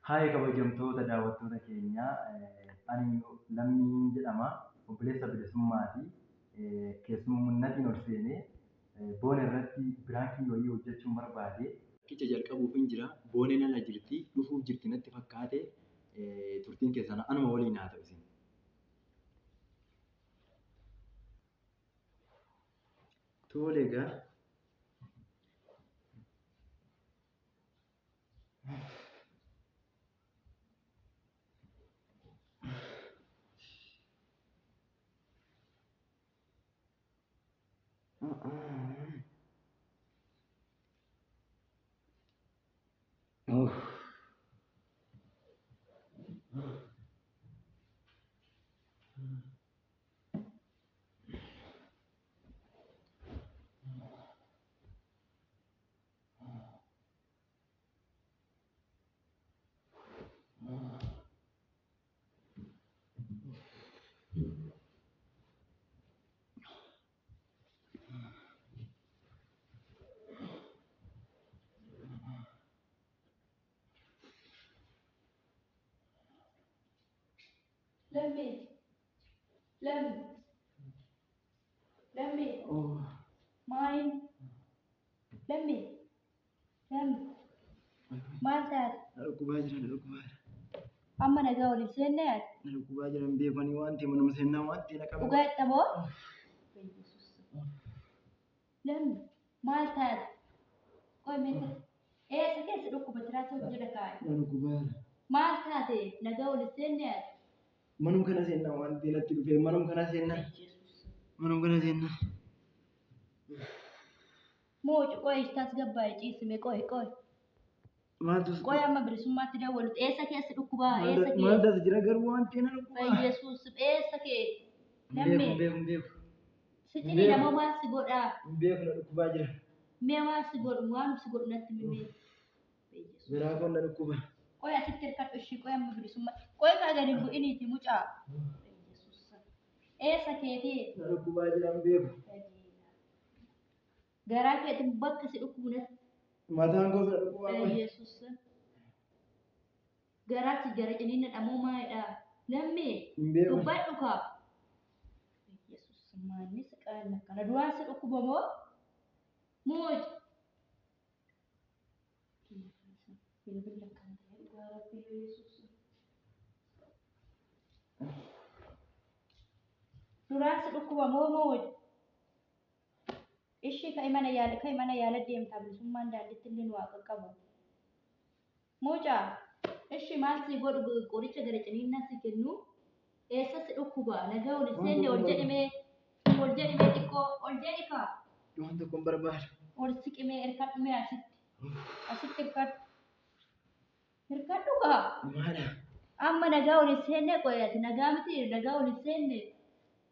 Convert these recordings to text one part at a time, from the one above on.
Haaya kabajamtoota daawwattoota keenyaa ani Lammii jedhama. Obboleessa Bilisummaati. Keessummunnatiin ol seenee boona irratti biraankii wayii hojjechuun barbaade. Kicha jalqabuufin jira. Booneen ala jirti. Dhufuuf jirti natti fakkaate. Turtiin keessan anuma waliin haa ta'u isin. Tole egaa. Lemmy, mine, Lemmy, maal taate? Dhukkubaa jira. Amma nagaa waliin seenne yaad? Dhukkubaa jiran beekanii waan ta'e manuma seennaa waan ta'e naqaba. Dhugaa itti moo? Lemmy, maal taate? Qoy meeshaa eessa keessa dhukkuba jiraatu jira kaa'e? Dhukkubaa. Maal taate? Nagaa waliin seenne yaad? Manum kana seennaa waan ta'e natti dhufee manum kana seennaa. Mooci qoy istaas gabbaa'e ciisime qoy. Maaltu Qoy amma bilisummaatti daawwalu eessa keessa dhukkubaa eessa keessa? maal taate jira garuu waan ta'e na dhukkubaa. Yesuus eessa keessa? Lemmy, Beeku. sichini nama maal si godhaa? Beeku na dhukkubaa jira. Mee maal si godhu waan si godhu natti mimee? Biraa kun na dhukkubaa. Qoy asitti hirkadhu ishii qoy amma bilisummaa. Qoy kaa gadi bu'iniiti mucaa. Eessa keetii? Na dhukkubaa jiran beeku. Garaa keetiin bakka si dhukkubu natti. Mataan gosa dhukkubaa. Yesuus. Garaatti gara ciniinna dhamuu maalidha? Lemmy, dubbadhu kaa. Yesuus maanni siqaan akkana duraan si dhukkuba moo? Mooji. Bilbila kan ta'e dhugaa rabbii Yesuus. Duraan si dhukkuba moo mooji? Ishii ka'e mana yaala deemtaa bilisummaan daandiitti illee nu waaqa qabu. Mucaa, ishii maal si godhu qoricha gara ciniinnaa si kennu? Eessa si dhukkuba? Nagaa ol seenne ol jedhimee xiqqoo ol jedhikaa. Waan tokko hin barbaadu. Ol siqimee hirkadhumee asitti hirkadhu. Hirkadhu kaa. Maadha. Amma nagaa ol seenne qoyati nagaa miti nagaa ol seenne.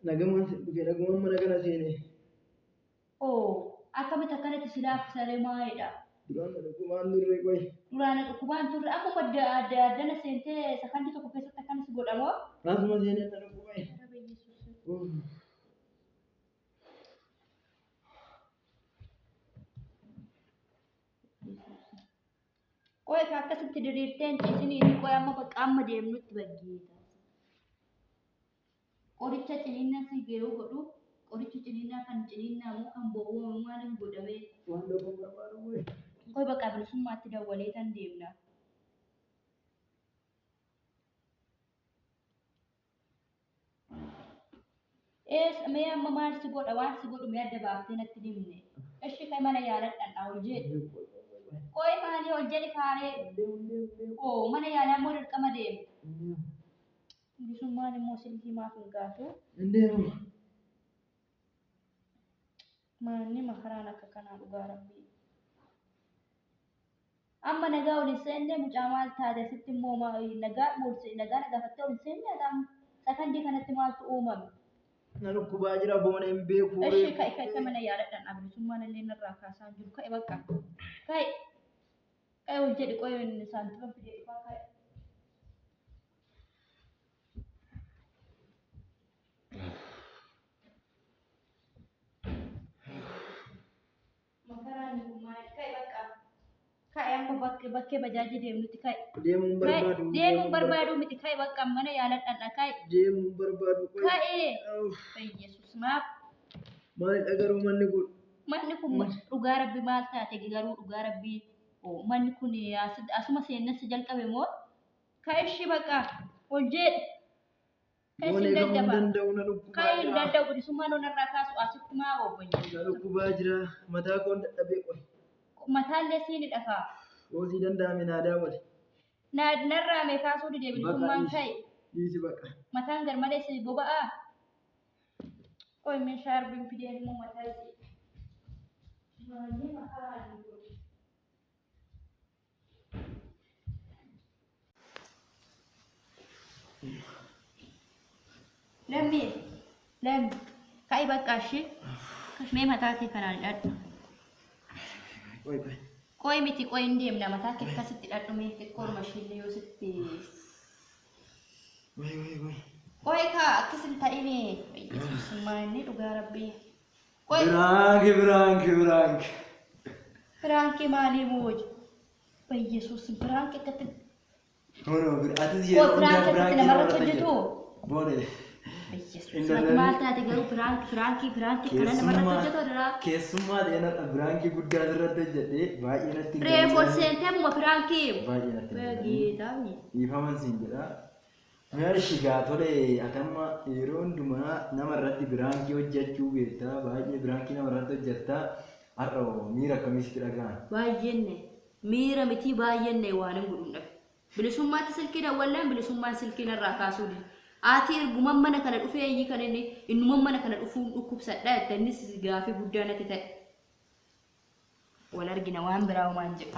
Nagamaan dhufee nagamaan mana kana seene. Akkamitti akkanatti si laaffisaree maalidha? Duraan na dhukkubaan turre qoy. Duraan dhukkubaan turre akkuma addana seentee sakandii tokko keessatti akkana si godhamoo? Asuma seenee na dhukkubaa. Qoy ka akkasitti diriirteen ciisiniiti qoy amma bakka amma deemnutti baggeeta. Qoricha ciniinnaa si geeru godhu qoricha ciniinnaa kan ciniinnaa moo kan boboo maal hin godhamee? Waan tokko hin barbaadu qoy. Qoy bakka bilisummaatti dawwalee tan deemna. Mee amma maal si godha waan si godhu mee adda baaftee natti himne. Ishii kai mana yaaladhaan ol jedhu. Qoy maalii ol jedhi kaaree? Mana yaalaa moo dirqama deemu? Bilisummaan immoo silkii maaf hin gaatu? Indeemu. Maanni makaraan akka kanaa dhugaa rabbii. Amma nagaa ol seenne mucaa maal taate sitti immoo nagaa nagaafattee ol seenne adam sakandii kanatti maaltu uumame? Na dhukkubaa jira boona hin beeku. Ishii ka'e mana yaaladhaan bilisummaan illee narraa kaasaa jiru ka'e bakka. Ka'e ol jedhi qoy saantima fidee dhufaa ka'e. Makaraan kun maal ka'e bakka. Kai amma bakkee bajaajii deemnuti kai. Deemuun barbaadu. Deemuun barbaadu miti kai bakka mana yaaladhaan kai. Deemuun barbaadu. Kai. Yesus maaf. Maal dhagaruu manni kun? Manni kun dhugaa rabbi maal taate garuu dhugaa rabbi manni kun asuma seenessa jalqabe moo kai ishii bakka hojjee Boonee kan danda'u na dhukkubaa kai jira. danda'u bilisummaan onarraa kaasu asitti maa oobbayya. Na dhukkubaa jira. Mataa koon dadhabee qoy. Mataallee siini dhafaa. Hoosii danda'ame naa daawwate. Narraa mee kaasuu didee bilisummaan kai. Dhiisi baqa. Mataan garmalee si boba'aa. Qoy meeshaa arbiin fidee immoo mataa isii. Maaliif mataa adii godhu? Lammi kai bakka ishee mee mataa kee kanaan dhadhu. Qoy miti qoy hin deemna mataa kee akkasitti dhadhu mee xiqqoorma ishiillee yoo sitti. Qoy kaa akkasin ta'ime yesuusummaa inni dhugaa rabbii. Biraanki maalii mooja? Yesuus biraanki akkatti. Atis Biraanki akkatti namarratti hojjetu. Boonee. Maal taate garuu biraanki kana namarratti hojjetu dira. Keessummaa dheeraa biraankii guddaa irratti hojjedhee baay'ee natti. Reefol seentee muma biraanki. Baay'ee natti. Beegiidhaami. Dhiifaman siin jedha. Mi'a shigaa tole atamma yeroo hundumaa namarratti biraankii hojjechuu beektaa baay'ee biraankii namarratti hojjettaa har'a miira akkamiitti dhaga'an. Baay'eenne miira miti baay'eenne waan hin godhuun dhabe. Bilisummaatti silkii dawwallaan bilisummaan silkii narraa kaasuu dide. Ati erguman mana kana dhufee eeyyii kan inni innuman mana kana dhufuun dhukkubsadhaa jettannis gaafii guddaa natti ta'e. Wal argina waan biraa homaan jedhu.